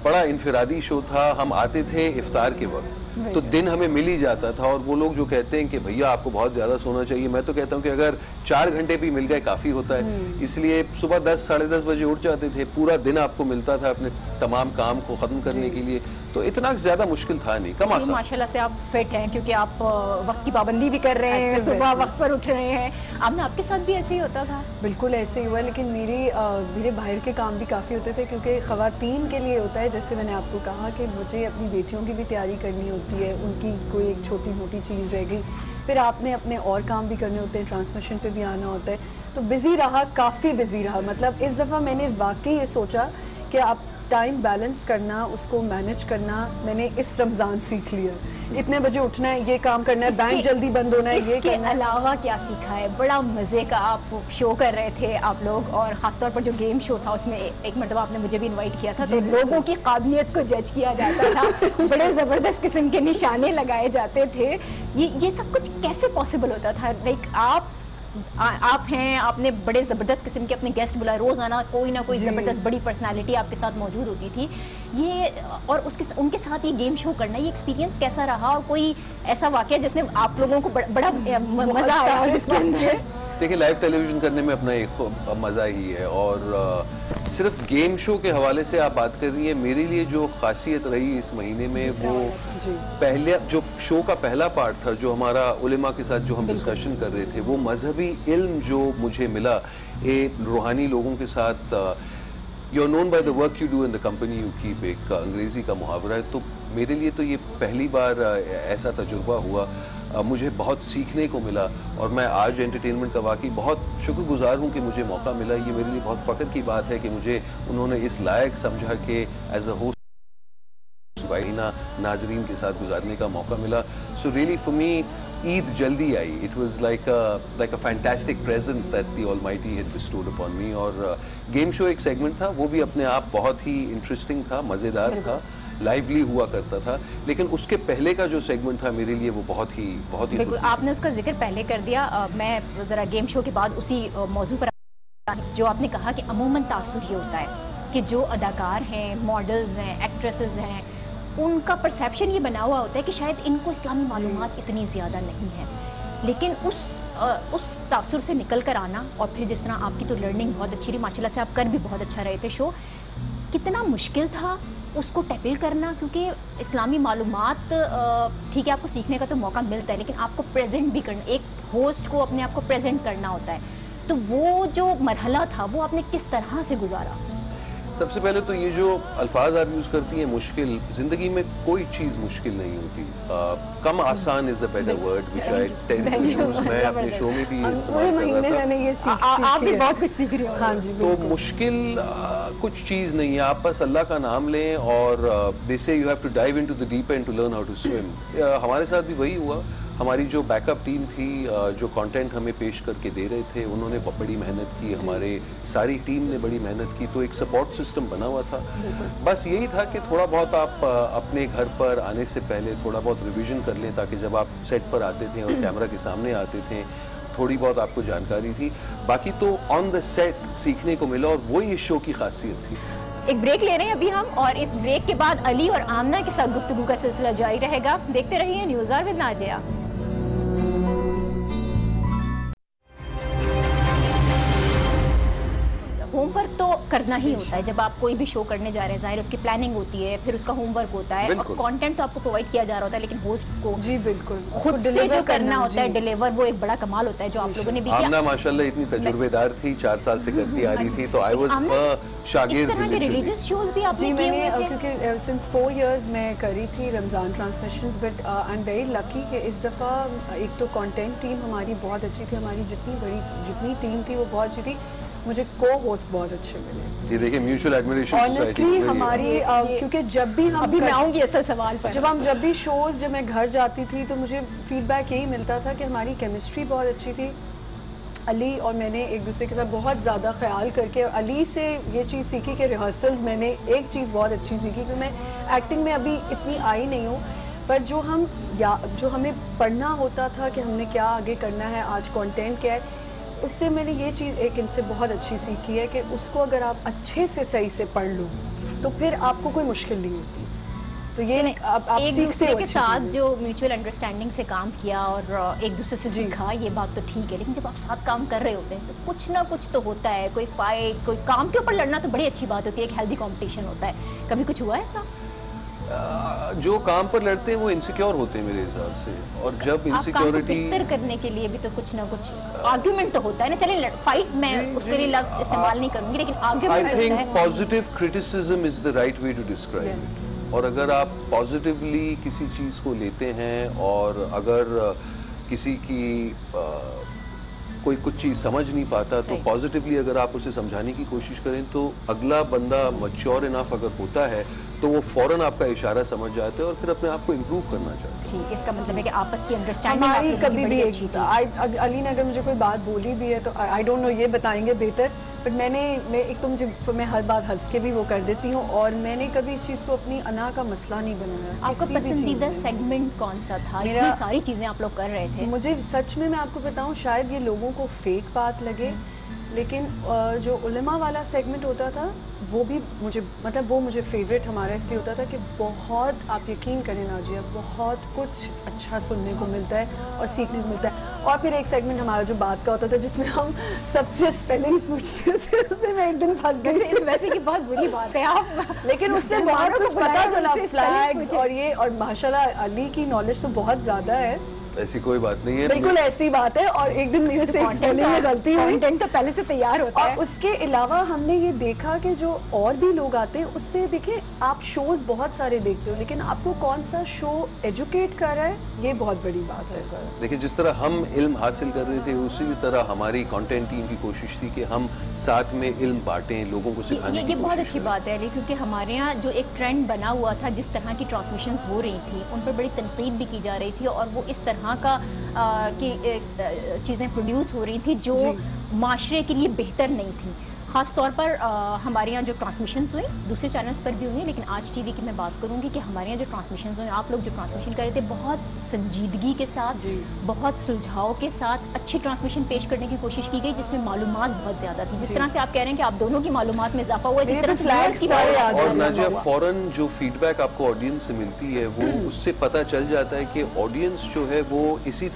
बड़ा इनफिरादी शो था। हम आते थे इफ्तार के वक्त, तो दिन हमें मिल ही जाता था, और वो लोग जो कहते हैं कि भैया आपको बहुत ज़्यादा सोना चाहिए, मैं तो कहता हूँ कि अगर 4 घंटे भी मिल गए काफ़ी होता है। इसलिए सुबह 10 साढ़े 10 बजे उठ जाते थे, पूरा दिन आपको मिलता था अपने तमाम काम को ख़त्म करने के लिए, तो इतना ज़्यादा मुश्किल था नहीं, कम आसान। माशाल्लाह से आप फिट हैं, क्योंकि आप वक्त की पाबंदी भी कर रहे हैं, सुबह वक्त पर उठ रहे हैं। आपने आपके साथ भी ऐसे ही होता था? बिल्कुल ऐसे ही हुआ, लेकिन मेरे बाहर के काम भी काफ़ी होते थे, क्योंकि ख़वातीन के लिए होता है, जैसे मैंने आपको कहा कि मुझे अपनी बेटियों की भी तैयारी करनी होती है, उनकी कोई एक छोटी मोटी चीज़ रह गई, फिर आपने अपने और काम भी करने होते हैं, ट्रांसमिशन पे भी आना होता है, तो बिज़ी रहा, काफ़ी बिज़ी रहा। मतलब इस दफ़ा मैंने वाकई ये सोचा कि आप टाइम बैलेंस करना, उसको मैनेज करना मैंने इस रमज़ान सीख लिया। इतने बजे उठना है, ये काम करना है, बैंक जल्दी बंद होना है, ये करना है। इसके अलावा क्या सीखा है? बड़ा मज़े का आप शो कर रहे थे आप लोग, और ख़ासतौर पर जो गेम शो था उसमें एक मरतबा आपने मुझे भी इनवाइट किया था, तो लोगों की काबिलियत को जज किया जाता था, बड़े ज़बरदस्त किस्म के निशाने लगाए जाते थे। ये सब कुछ कैसे पॉसिबल होता था? लाइक आप हैं, आपने बड़े ज़बरदस्त किस्म के अपने गेस्ट बुलाए, रोज़ाना कोई ना कोई ज़बरदस्त बड़ी पर्सनालिटी आपके साथ मौजूद होती थी, ये और उनके साथ ये गेम शो करना, ये एक्सपीरियंस कैसा रहा? और कोई ऐसा वाक़या जिसने आप लोगों को बड़ा मज़ा आया जिसके अंदर? देखिए, लाइव टेलीविज़न करने में अपना एक मज़ा ही है, और सिर्फ गेम शो के हवाले से आप बात कर रही हैं, मेरे लिए जो खासियत रही इस महीने में, वो पहले जो शो का पहला पार्ट था, जो हमारा उलेमा के साथ जो हम डिस्कशन कर रहे थे, वो मजहबी इल्म जो मुझे मिला, रूहानी लोगों के साथ, you are known by the work you do in the company you keep, एक अंग्रेज़ी का मुहावरा है, तो मेरे लिए तो ये पहली बार ऐसा तजुर्बा हुआ। मुझे बहुत सीखने को मिला, और मैं आज एंटरटेनमेंट का वाकई बहुत शुक्रगुजार हूँ कि मुझे मौका मिला। ये मेरे लिए बहुत फ़ख्र की बात है कि मुझे उन्होंने इस लायक समझा कि एज अ होस्ट नाजरीन के साथ गुजारने का मौका मिला। So really for me Eid जल्दी आई। It was like a fantastic present that the almighty had bestowed upon me. और गेम शो एक सेगमेंट था, वो भी अपने आप बहुत ही इंटरेस्टिंग था, मज़ेदार था, लाइवली हुआ करता था, लेकिन उसके पहले का जो सेगमेंट था मेरे लिए वो बहुत ही बिल्कुल आपने उसका जिक्र पहले कर दिया। मैं ज़रा गेम शो के बाद उसी मौजू पर, जो आपने कहा कि अमूमन तासुर ये होता है कि जो अदाकार हैं, मॉडल्स हैं, एक्ट्रेसेस हैं, उनका परसेप्शन ये बना हुआ होता है कि शायद इनको इस्लामी मालूमात इतनी ज़्यादा नहीं है, लेकिन उस तासुर से निकल कर आना, और फिर जिस तरह आपकी तो लर्निंग बहुत अच्छी रही, माशाल्लाह से आप कर भी बहुत अच्छा रहे थे शो, कितना मुश्किल था उसको टैकल करना? क्योंकि इस्लामी मालूमात ठीक है, आपको सीखने का तो मौका मिलता है, लेकिन आपको प्रेजेंट भी करना, एक होस्ट को अपने आप को प्रेजेंट करना होता है, तो वो जो मरहला था वो आपने किस तरह से गुजारा? सबसे पहले तो ये जो अल्फाज आप यूज़ करती हैं मुश्किल, ज़िंदगी में कोई चीज़ मुश्किल नहीं होती। कम आसान is a better word which I tend to use. मैं अपने शो में भी इस्तेमाल कर रहा था। आप भी बहुत कुछ सीख रहे हो। हाँ जी, तो मुश्किल कुछ चीज़ नहीं है, आप बस अल्लाह का नाम लें, और दे से you have to dive into the deep and to learn how to swim. हमारे साथ भी वही हुआ। हमारी जो बैकअप टीम थी, जो कंटेंट हमें पेश करके दे रहे थे, उन्होंने बड़ी मेहनत की, हमारे सारी टीम ने बड़ी मेहनत की, तो एक सपोर्ट सिस्टम बना हुआ था। बस यही था कि थोड़ा बहुत आप अपने घर पर आने से पहले थोड़ा बहुत रिवीजन कर लें, ताकि जब आप सेट पर आते थे और कैमरा के सामने आते थे थोड़ी बहुत आपको जानकारी थी। बाकी तो ऑन द सेट सीखने को मिला, और वही इस शो की खासियत थी। एक ब्रेक ले रहे हैं अभी हम, और इस ब्रेक के बाद अली और आमना के साथ गुफ्तगू का सिलसिला जारी रहेगा। देखते रहिए news hour with Nazia. Homework तो करना ही होता है जब आप कोई भी शो करने जा रहे हैं, जाहिर उसकी प्लानिंग होती है, फिर उसका होमवर्क होता है और कंटेंट तो आपको प्रोवाइड किया जा रहा होता है, लेकिन होस्ट्स को जी बिल्कुल खुद से जो करना होता है डिलीवर, वो एक बड़ा कमाल होता है जो आप लोगों ने भी किया। आमना माशाल्लाह इतनी तजुर्बेदार थी, 4 साल से करती आ रही थी, तो आई वाज शागिर्द। इस तरह के रिलीजियस शोज भी आपने किए हुए थे? क्योंकि सिंस 4 इयर्स मैं करी थी Ramzan transmissions, but I am very lucky कि इस दफ़ा एक तो कंटेंट टीम हमारी बहुत अच्छी थी, हमारी जितनी टीम थी वो बहुत अच्छी थी, मुझे को होस्ट बहुत अच्छे मिले। ये देखिए म्यूचुअल एडमिरेशन ऑनेस्टली हमारी क्योंकि जब भी हम अभी मैं आऊंगी असल सवाल पर, जब भी शोज जब मैं घर जाती थी तो मुझे फीडबैक यही मिलता था कि हमारी केमिस्ट्री बहुत अच्छी थी। अली और मैंने एक दूसरे के साथ बहुत ज़्यादा ख्याल करके, अली से ये चीज़ सीखी कि रिहर्सल्स मैंने एक चीज़ बहुत अच्छी सीखी कि मैं एक्टिंग में अभी इतनी आई नहीं हूँ, पर जो हमें पढ़ना होता था कि हमने क्या आगे करना है, आज कंटेंट क्या है, उससे मैंने ये चीज़ एक इनसे बहुत अच्छी सीखी है कि उसको अगर आप अच्छे से सही से पढ़ लो तो फिर आपको कोई मुश्किल नहीं होती। तो ये आप एक दूसरे के साथ जो म्यूचुअल अंडरस्टैंडिंग से काम किया और एक दूसरे से सीखा, ये बात तो ठीक है, लेकिन जब आप साथ काम कर रहे होते हैं तो कुछ ना कुछ तो होता है, कोई फाइट, कोई काम के ऊपर लड़ना तो बड़ी अच्छी बात होती है, एक हेल्दी कंपटीशन होता है, कभी कुछ हुआ है ऐसा? जो काम पर लड़ते हैं वो इनसिक्योर होते हैं मेरे हिसाब से, और जब इनसिक्योरिटी बेहतर करने के लिए भी तो कुछ ना कुछ आर्गुमेंट तो होता है ना। चलिए फाइट मैं उसके लिए लफ्ज इस्तेमाल नहीं करूंगी, लेकिन argument I think positive criticism is the right way to describe. और अगर आप पॉजिटिवली किसी चीज़ को लेते हैं, और अगर किसी की कोई कुछ चीज़ समझ नहीं पाता तो पॉजिटिवली अगर आप उसे समझाने की कोशिश करें, तो अगला बंदा मैच्योर इनफ अगर होता है तो वो फौरन आपका इशारा समझ जाते हैं और फिर अपने आप को इम्प्रूव करना चाहते हैं। ठीक, इसका मतलब है कि आपस की अंडरस्टैंडिंग हमारी कभी भी अली ने अगर मुझे कोई बात बोली भी है तो आई डोंट नो, ये बताएंगे बेहतर, बट मैं हर बात हंस के भी वो कर देती हूँ, और मैंने कभी इस चीज़ को अपनी अना का मसला नहीं बनाया। आपका पसंदीदा सेगमेंट कौन सा था? ये सारी चीज़ें आप लोग कर रहे थे। मुझे सच में मैं आपको बताऊँ, शायद ये लोगों को फेक बात लगे, लेकिन जो उलमा वाला सेगमेंट होता था वो भी मुझे फेवरेट हमारा इसलिए होता था कि बहुत, आप यकीन करें नाजिया, बहुत कुछ अच्छा सुनने को मिलता है और सीखने को मिलता है। और फिर एक सेगमेंट हमारा जो बात का होता था जिसमें हम सबसे स्पेलिंग्स पूछते थे, उसमें मैं एक दिन फंस गई। वैसे की बहुत बुरी बात है आप, लेकिन उससे बहुत कुछ पता चला, फ्लैग्स और ये, और माशाल्लाह अली की नॉलेज तो बहुत ज़्यादा है। ऐसी कोई बात नहीं है, बिल्कुल ऐसी बात है। और एक दिन मेरे से स्पेलिंग में गलती हुई, कंटेंट तो पहले से तैयार होता है। और उसके अलावा हमने ये देखा कि जो और भी लोग आते हैं उससे, देखिए आप शोज बहुत सारे देखते हो, लेकिन आपको कौन सा शो एजुकेट कर रहा है, ये बहुत बड़ी बात है। देखिए जिस तरह हम इल्म हासिल कर रहे थे, उसी तरह हमारी कंटेंट टीम की कोशिश थी कि हम साथ में इल्म बांटें, लोगों को सिखाने की ये बहुत अच्छी बात है, क्योंकि हमारे यहाँ जो एक ट्रेंड बना हुआ था, जिस तरह की ट्रांसमिशंस हो रही थी उन पर बड़ी तनकीद भी की जा रही थी, और वो इस तरह का की चीज़ें प्रोड्यूस हो रही थी जो माशरे के लिए बेहतर नहीं थी। ख़ास तौर पर हमारे यहाँ जो ट्रांसमिशंस हुई, दूसरे चैनल्स पर भी हुई, लेकिन आज टीवी की मैं बात करूँगी कि हमारे यहाँ जो ट्रांसमिशंस हुई, आप लोग जो ट्रांसमिशन कर रहे थे बहुत संजीदगी के साथ, बहुत सुलझाव के साथ अच्छी ट्रांसमिशन पेश करने की कोशिश की गई, जिसमें मालूमात बहुत ज़्यादा थी। जिस तरह से आप कह रहे हैं कि आप दोनों की मालूमात में इजाफा हुआ, इसी तरह और नाजिया फ़ौरन जो फीडबैक आपको ऑडियंस से मिलती है वो उससे पता चल जाता है कि ऑडियंस जो है वो इसी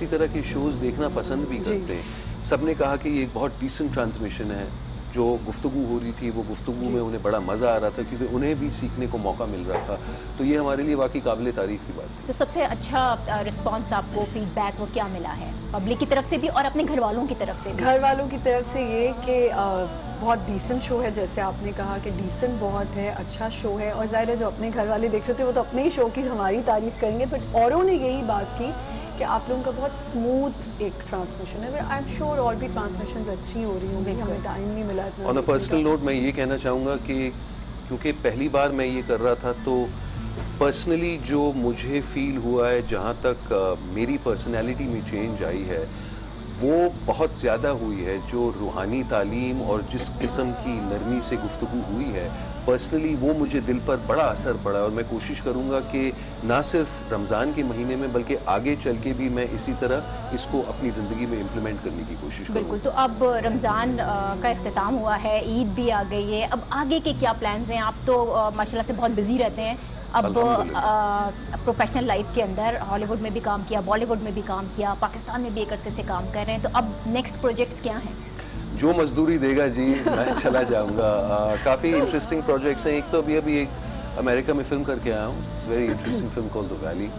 तरह की शोज़ देखना पसंद भी करते हैं। सबने कहा कि ये एक बहुत डिसेंट ट्रांसमिशन है, जो गुफ्तगू हो रही थी वो गुफ्तगू में उन्हें बड़ा मज़ा आ रहा था, क्योंकि उन्हें भी सीखने को मौका मिल रहा था, तो ये हमारे लिए वाकई काबिल तारीफ़ की बात थी। तो सबसे अच्छा रिस्पांस आपको फीडबैक वो क्या मिला है, पब्लिक की तरफ से भी और अपने घर वालों की तरफ से भी? घर वालों की तरफ से ये कि बहुत डिसेंट शो है, जैसे आपने कहा कि डिसेंट बहुत है, अच्छा शो है, और ज़ाहिर है जो अपने घर वाले देख रहे थे वो तो अपने ही शो की हमारी तारीफ़ करेंगे, बट औरों ने यही बात की कि आप लोगों का बहुत स्मूथ एक ट्रांसमिशन है। आई एम श्योर और भी ट्रांसमिशंस अच्छी हो रही होंगी, हमें टाइम नहीं मिला इतना। ऑन अ पर्सनल नोट मैं ये कहना चाहूँगा कि क्योंकि पहली बार मैं ये कर रहा था, तो पर्सनली जो मुझे फील हुआ है, जहाँ तक मेरी पर्सनैलिटी में चेंज आई है, वो बहुत ज़्यादा हुई है। जो रूहानी तालीम और जिस किस्म की नरमी से गुफ्तगू हुई है, पर्सनली वो मुझे दिल पर बड़ा असर पड़ा। और मैं कोशिश करूँगा कि ना सिर्फ रमज़ान के महीने में बल्कि आगे चल के भी मैं इसी तरह इसको अपनी ज़िंदगी में इम्प्लीमेंट करने की कोशिश करूँगा। बिल्कुल। तो अब रमज़ान का इख्तिताम हुआ है, ईद भी आ गई है, अब आगे के क्या प्लान्स हैं? आप तो माशाल्लाह से बहुत बिजी रहते हैं। अब प्रोफेशनल लाइफ के अंदर हॉलीवुड में भी काम किया, बॉलीवुड में भी काम किया, पाकिस्तान में भी एक अरसे से काम कर रहे हैं, तो अब नेक्स्ट प्रोजेक्ट्स क्या हैं? जो मजदूरी देगा जी मैं चला जाऊंगा। काफ़ी इंटरेस्टिंग प्रोजेक्ट्स हैं। एक तो अभी एक अमेरिका में फिल्म करके आया हूँ, it's very interesting film called the Valley,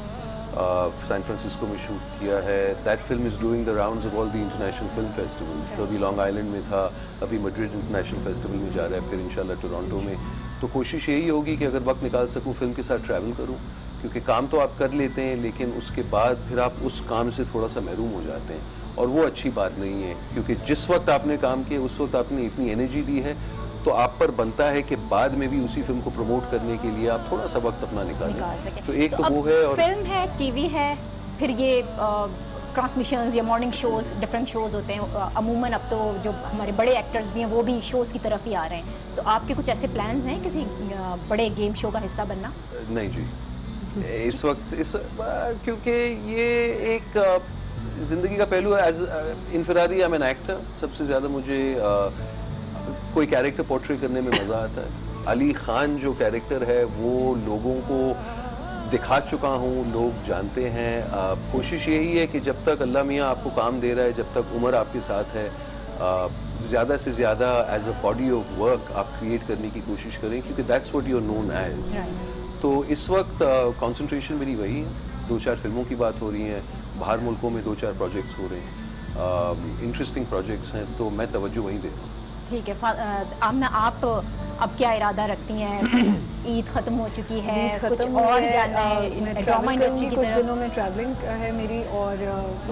San Francisco में शूट किया है। That film is doing the rounds of all the international film festivals. तो अभी लॉन्ग आइलैंड में था, अभी मैड्रिड इंटरनेशनल फेस्टिवल में जा रहा है, फिर इंशाल्लाह टोरंटो में। तो कोशिश यही होगी कि अगर वक्त निकाल सकूँ फिल्म के साथ ट्रैवल करूँ, क्योंकि काम तो आप कर लेते हैं लेकिन उसके बाद फिर आप उस काम से थोड़ा सा महरूम हो जाते हैं, और वो अच्छी बात नहीं है। क्योंकि जिस वक्त आपने काम किया उस वक्त आपने इतनी एनर्जी दी है, तो आप पर बनता है कि बाद में भी उसी फिल्म को प्रमोट करने के लिए आप थोड़ा सा वक्त अपना निकालें। तो एक तो वो है, और फिल्म है, टीवी है, फिर ये ट्रांसमिशंस या मॉर्निंग शोज, डिफरेंट शोज होते हैं अमूमन। अब तो जो हमारे बड़े एक्टर्स भी हैं वो भी शोज की तरफ ही आ रहे हैं। तो आपके कुछ ऐसे प्लान्स हैं किसी बड़े गेम शो का हिस्सा बनना? नहीं जी, इस वक्त क्योंकि ये एक ज़िंदगी का पहलू है। एज इनफरादी आई एम एन एक्टर। सबसे ज़्यादा मुझे कोई कैरेक्टर पोर्ट्रे करने में मज़ा आता है। अली खान जो कैरेक्टर है वो लोगों को दिखा चुका हूँ, लोग जानते हैं। कोशिश यही है कि जब तक अल्लाह मियाँ आपको काम दे रहा है, जब तक उम्र आपके साथ है, ज़्यादा से ज़्यादा as a body of work आप क्रिएट करने की कोशिश करें, क्योंकि that's what you are known as. तो इस वक्त कंसंट्रेशन मेरी वही है। 2-4 फिल्मों की बात हो रही है, बाहर मुल्कों में 2-4 प्रोजेक्ट्स हो रहे हैं, इंटरेस्टिंग प्रोजेक्ट्स हैं, तो मैं तवज्जो वहीं देता हूँ। ठीक है। आमना, आप अब क्या इरादा रखती हैं? ईद खत्म हो चुकी है, कुछ और जानना है? ड्रामा इंडस्ट्री की कुछ दिनों में ट्रैवलिंग है मेरी, और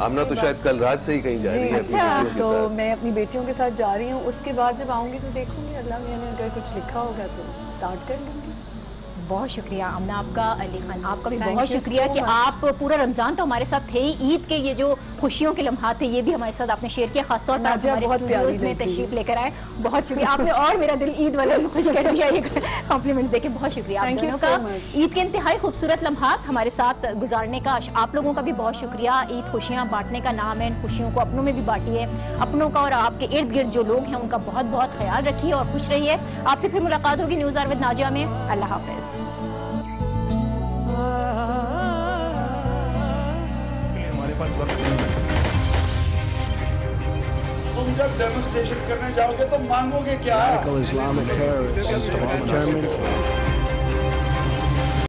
आमना तो शायद कल रात से ही कहीं जा रही है। अच्छा, तो मैं अपनी बेटियों के साथ जा रही हूँ। उसके बाद जब आऊँगी तो देखूँगी अल्लाह मियाँ ने अगर कुछ लिखा होगा तो स्टार्ट कर लूँगी। बहुत शुक्रिया आमना आपका। अली खान आपका भी बहुत शुक्रिया कि आप पूरा रमज़ान तो हमारे साथ थे ही, ईद के ये जो खुशियों के लम्हात थे ये भी हमारे साथ आपने शेयर किया, खासतौर पर हमारे स्टूडियोज में तशरीफ लेकर आए। बहुत शुक्रिया, आपने और मेरा दिल ईद वाले में खुश कर दिया ये कॉम्प्लीमेंट्स देके। बहुत शुक्रिया आप दोनों का। ईद के इंतहाई खूबसूरत लम्हात हमारे साथ गुजारने का आप लोगों का भी बहुत शुक्रिया। ईद खुशियाँ बांटने का नाम है, इन खुशियों को अपनों में भी बांटिए, अपनों का और आपके इर्द गिर्द जो लोग हैं उनका बहुत बहुत ख्याल रखिए और खुश रहिए। आपसे फिर मुलाकात होगी न्यूज़ आवर विद नाजिया में। अल्लाह हाफिज़। हमारे पास वक्त नहीं है। तुम जब डेमोन्स्ट्रेशन करने जाओगे तो मांगोगे क्या? Radical Islamic terrorists, German